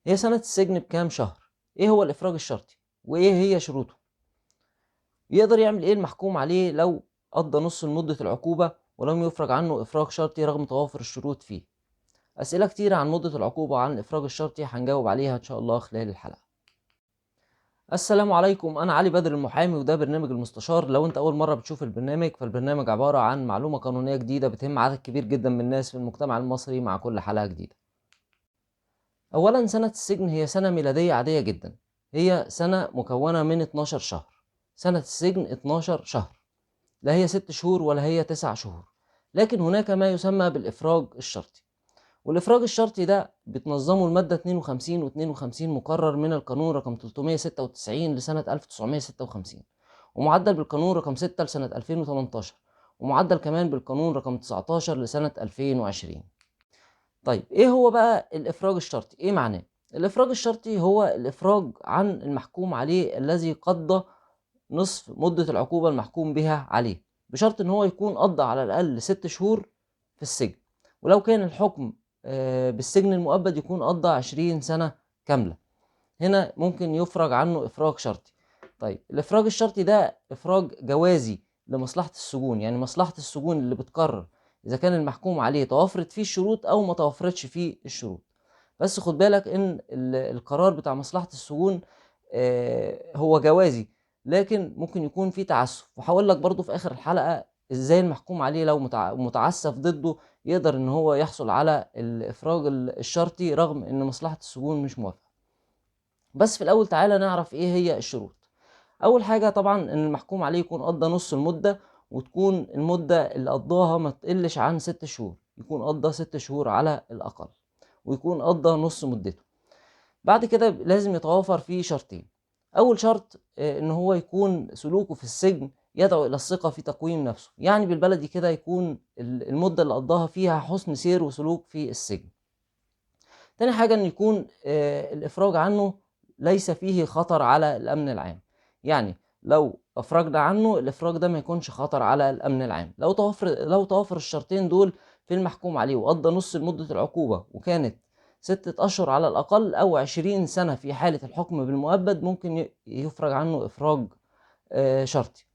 هي سنة السجن بكام شهر؟ ايه هو الافراج الشرطي؟ وايه هي شروطه؟ يقدر يعمل ايه المحكوم عليه لو قضى نص مدة العقوبة ولم يفرج عنه افراج شرطي رغم توافر الشروط فيه؟ اسئلة كتيرة عن مدة العقوبة وعن الافراج الشرطي هنجاوب عليها ان شاء الله خلال الحلقة. السلام عليكم، انا علي بدر المحامي وده برنامج المستشار. لو انت اول مرة بتشوف البرنامج فالبرنامج عبارة عن معلومة قانونية جديدة بتهم عدد كبير جدا من الناس في المجتمع المصري مع كل حلقة جديدة. اولا، سنة السجن هي سنة ميلادية عادية جدا، هي سنة مكونة من 12 شهر. سنة السجن 12 شهر، لا هي 6 شهور ولا هي 9 شهور. لكن هناك ما يسمى بالإفراج الشرطي، والإفراج الشرطي ده بتنظمه المادة 52 و 52 مقرر من القانون رقم 396 لسنة 1956، ومعدل بالقانون رقم 6 لسنة 2018، ومعدل كمان بالقانون رقم 19 لسنة 2020. طيب ايه هو بقى الإفراج الشرطي؟ ايه معناه؟ الإفراج الشرطي هو الإفراج عن المحكوم عليه الذي قضى نصف مدة العقوبة المحكوم بها عليه، بشرط ان هو يكون قضى على الاقل 6 شهور في السجن، ولو كان الحكم بالسجن المؤبد يكون قضى 20 سنة كاملة. هنا ممكن يفرج عنه افراج شرطي. طيب الافراج الشرطي ده افراج جوازي لمصلحة السجون، يعني مصلحة السجون اللي بتقرر اذا كان المحكوم عليه توفرت فيه الشروط او ما توفرتش فيه الشروط. بس خد بالك ان القرار بتاع مصلحة السجون هو جوازي، لكن ممكن يكون فيه تعسف، وهقول لك برضو في اخر الحلقة ازاي المحكوم عليه لو متعسف ضده يقدر ان هو يحصل على الافراج الشرطي رغم ان مصلحة السجون مش موافقة. بس في الاول تعالى نعرف ايه هي الشروط. اول حاجة طبعا ان المحكوم عليه يكون قضى نص المدة، وتكون المدة اللي قضاها ما تقلش عن 6 شهور، يكون قضى 6 شهور على الاقل، ويكون قضى نص مدته. بعد كده لازم يتوافر فيه شرطين. اول شرط ان هو يكون سلوكه في السجن يدعو الى الثقة في تقويم نفسه، يعني بالبلدي كده يكون المدة اللي قضاها فيها حسن سير وسلوك في السجن. تاني حاجة ان يكون الافراج عنه ليس فيه خطر على الامن العام، يعني لو افرجنا عنه الافراج ده ما يكونش خطر على الامن العام. لو توفر الشرطين دول في المحكوم عليه وقضى نص مدة العقوبة وكانت 6 أشهر على الأقل أو 20 سنة في حالة الحكم بالمؤبد، ممكن يفرج عنه إفراج شرطي.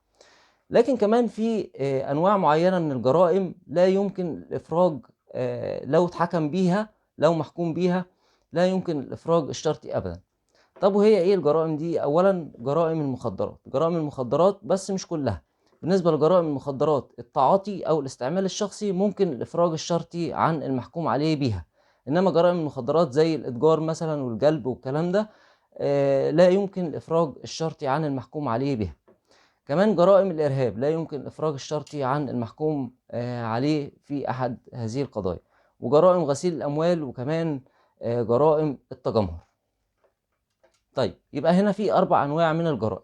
لكن كمان في أنواع معينة من الجرائم لا يمكن الإفراج لو اتحكم بيها، لو محكوم بيها لا يمكن الإفراج الشرطي أبدا. طب وهي إيه الجرائم دي؟ أولا جرائم المخدرات. جرائم المخدرات بس مش كلها. بالنسبة لجرائم المخدرات التعاطي أو الاستعمال الشخصي ممكن الإفراج الشرطي عن المحكوم عليه بيها، إنما جرائم المخدرات زي الإتجار مثلا والجلب والكلام ده لا يمكن الإفراج الشرطي عن المحكوم عليه بها. كمان جرائم الإرهاب لا يمكن الإفراج الشرطي عن المحكوم عليه في أحد هذه القضايا، وجرائم غسيل الأموال، وكمان جرائم التجمهر. طيب يبقى هنا في 4 أنواع من الجرائم،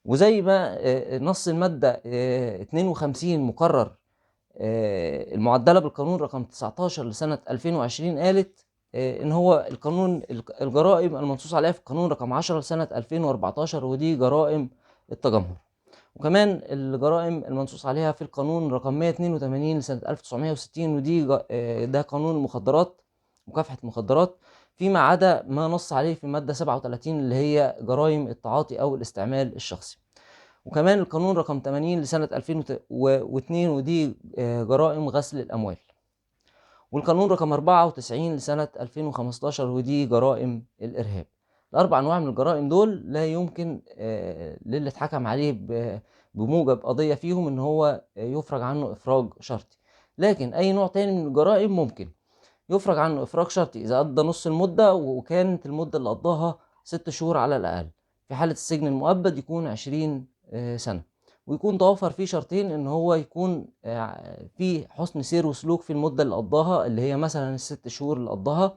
وزي ما نص المادة 52 مقرر المعدلة بالقانون رقم 19 لسنة 2020 قالت إن هو الجرائم المنصوص عليها في القانون رقم 10 لسنة 2014، ودي جرائم التجمهر. وكمان الجرائم المنصوص عليها في القانون رقم 182 لسنة 1960، ودي ده قانون المخدرات، مكافحة المخدرات، فيما عدا ما نص عليه في المادة 37 اللي هي جرائم التعاطي أو الاستعمال الشخصي. وكمان القانون رقم 80 لسنة 2002، ودي جرائم غسل الأموال. والقانون رقم 94 لسنة 2015، ودي جرائم الإرهاب. ال4 أنواع من الجرائم دول لا يمكن للي اتحكم عليه بموجب قضية فيهم إن هو يفرج عنه إفراج شرطي. لكن أي نوع تاني من الجرائم ممكن يفرج عنه إفراج شرطي إذا قضى نص المدة وكانت المدة اللي قضاها 6 شهور على الأقل. في حالة السجن المؤبد يكون 20 سنة، ويكون توفر فيه شرطين ان هو يكون في حسن سير وسلوك في المدة اللي قضاها، اللي هي مثلا ال6 شهور اللي قضاها.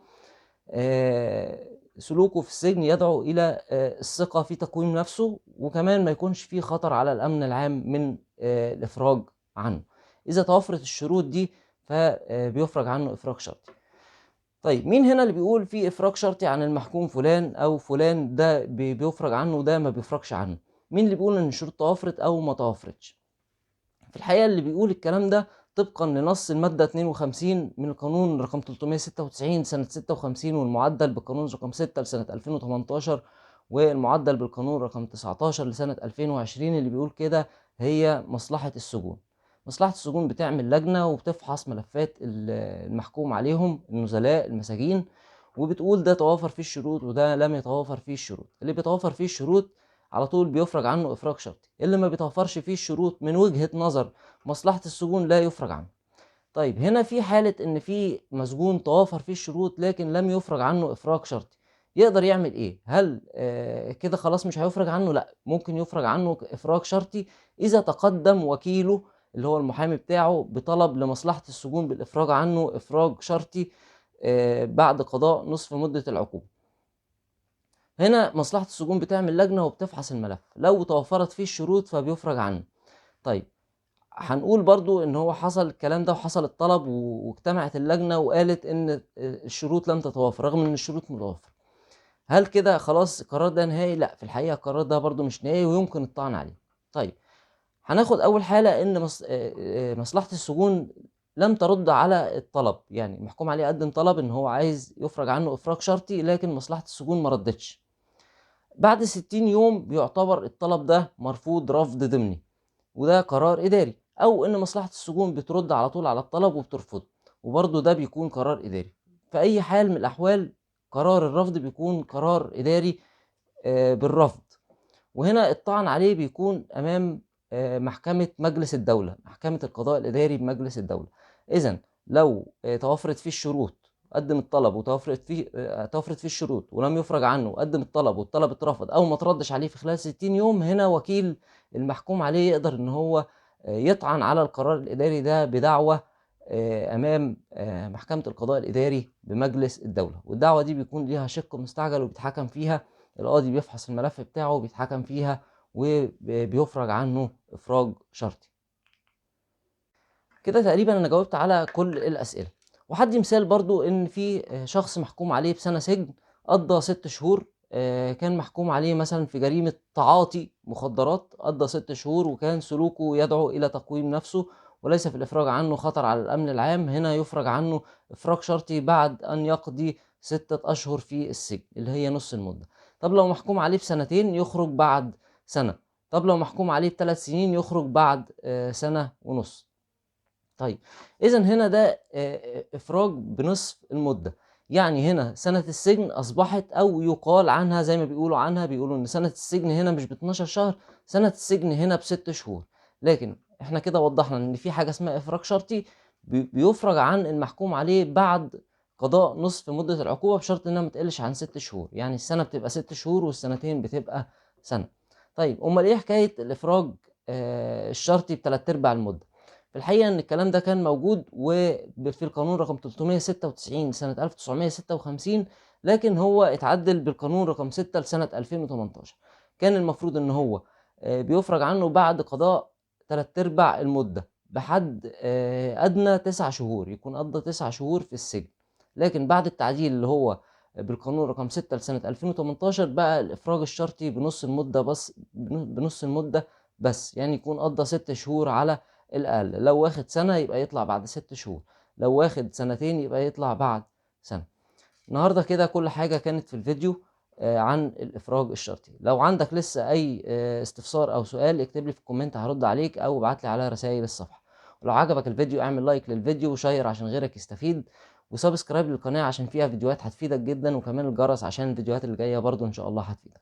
سلوكه في السجن يدعو الى الثقة في تقويم نفسه، وكمان ما يكونش فيه خطر على الامن العام من الافراج عنه. اذا توفرت الشروط دي فبيفرج عنه افراج شرطي. طيب مين هنا اللي بيقول في افراج شرطي عن المحكوم فلان او فلان ده بيفرج عنه وده ما بيفرجش عنه؟ مين اللي بيقول ان الشروط توفرت او ما توفرتش؟ في الحقيقة اللي بيقول الكلام ده طبقا لنص المادة 52 من القانون رقم 396 سنة 56 والمعدل بالقانون رقم 6 لسنة 2018 والمعدل بالقانون رقم 19 لسنة 2020 اللي بيقول كده هي مصلحة السجون. مصلحة السجون بتعمل لجنة وبتفحص ملفات المحكوم عليهم النزلاء المساجين، وبتقول ده توافر فيه الشروط وده لم يتوافر فيه الشروط. اللي بيتوافر فيه الشروط على طول بيفرج عنه إفراج شرطي، اللي ما بيتوفرش فيه الشروط من وجهة نظر مصلحة السجون لا يفرج عنه. طيب هنا في حالة إن في مسجون توافر فيه الشروط لكن لم يفرج عنه إفراج شرطي، يقدر يعمل إيه؟ هل كده خلاص مش هيفرج عنه؟ لأ، ممكن يفرج عنه إفراج شرطي إذا تقدم وكيله اللي هو المحامي بتاعه بطلب لمصلحة السجون بالإفراج عنه إفراج شرطي بعد قضاء نصف مدة العقوبة. هنا مصلحة السجون بتعمل لجنة وبتفحص الملف، لو توفرت فيه الشروط فبيفرج عنه. طيب هنقول برضو ان هو حصل الكلام ده وحصل الطلب واجتمعت اللجنة وقالت ان الشروط لم تتوافر رغم ان الشروط متوفرة. هل كده خلاص القرار ده نهائي؟ لا، في الحقيقة القرار ده برضو مش نهائي ويمكن الطعن عليه. طيب هناخد اول حالة ان مصلحة السجون لم ترد على الطلب، يعني محكوم عليه قدم طلب ان هو عايز يفرج عنه افراج شرطي لكن مصلحة السجون ما ردتش. بعد 60 يوم بيعتبر الطلب ده مرفوض رفض ضمني، وده قرار إداري، أو إن مصلحة السجون بترد على طول على الطلب وبترفضه، وبرضه ده بيكون قرار إداري. في أي حال من الأحوال قرار الرفض بيكون قرار إداري بالرفض، وهنا الطعن عليه بيكون أمام محكمة مجلس الدولة، محكمة القضاء الإداري بمجلس الدولة. إذن لو توفرت فيه الشروط قدم الطلب توفرت فيه الشروط ولم يفرج عنه وقدم الطلب والطلب اترفض او ما تردش عليه في خلال 60 يوم، هنا وكيل المحكوم عليه يقدر ان هو يطعن على القرار الاداري ده بدعوى امام محكمة القضاء الاداري بمجلس الدولة، والدعوة دي بيكون ليها شق مستعجل وبيتحكم فيها القاضي، بيفحص الملف بتاعه وبيتحكم فيها وبيفرج عنه افراج شرطي. كده تقريبا انا جاوبت على كل الاسئله. وحدي مثال برضو ان في شخص محكوم عليه بسنه سجن قضى 6 شهور، كان محكوم عليه مثلا في جريمه تعاطي مخدرات، قضى 6 شهور وكان سلوكه يدعو الى تقويم نفسه وليس في الافراج عنه خطر على الامن العام. هنا يفرج عنه افراج شرطي بعد ان يقضي 6 اشهر في السجن اللي هي نص المده. طب لو محكوم عليه بسنتين يخرج بعد سنه. طب لو محكوم عليه ب3 سنين يخرج بعد سنه ونص. طيب اذا هنا ده افراج بنصف المده، يعني هنا سنه السجن اصبحت او يقال عنها زي ما بيقولوا ان سنه السجن هنا مش ب 12 شهر، سنه السجن هنا ب6 شهور. لكن احنا كده وضحنا ان في حاجه اسمها افراج شرطي بيفرج عن المحكوم عليه بعد قضاء نصف مده العقوبه بشرط انها ما تقلش عن 6 شهور، يعني السنه بتبقى 6 شهور والسنتين بتبقى سنه. طيب امال ايه حكايه الافراج الشرطي بثلاث ارباع المده؟ في الحقيقة إن الكلام ده كان موجود وفي القانون رقم 396 سنة 1956، لكن هو اتعدل بالقانون رقم 6 لسنة 2018. كان المفروض إن هو بيفرج عنه بعد قضاء 3 أرباع المدة بحد أدنى 9 شهور، يكون قضى 9 شهور في السجن. لكن بعد التعديل اللي هو بالقانون رقم 6 لسنة 2018 بقى الإفراج الشرطي بنص المدة بس، يعني يكون قضى 6 شهور على الأقل. لو واخد سنة يبقى يطلع بعد 6 شهور، لو واخد سنتين يبقى يطلع بعد سنة. النهاردة كده كل حاجة كانت في الفيديو عن الإفراج الشرطي. لو عندك لسه أي استفسار أو سؤال اكتب لي في الكومنت هرد عليك أو ابعت لي على رسائل الصفحة. ولو عجبك الفيديو اعمل لايك للفيديو وشير عشان غيرك يستفيد، وسبسكرايب للقناة عشان فيها فيديوهات هتفيدك جدا، وكمان الجرس عشان الفيديوهات اللي جاية برضو إن شاء الله هتفيدك.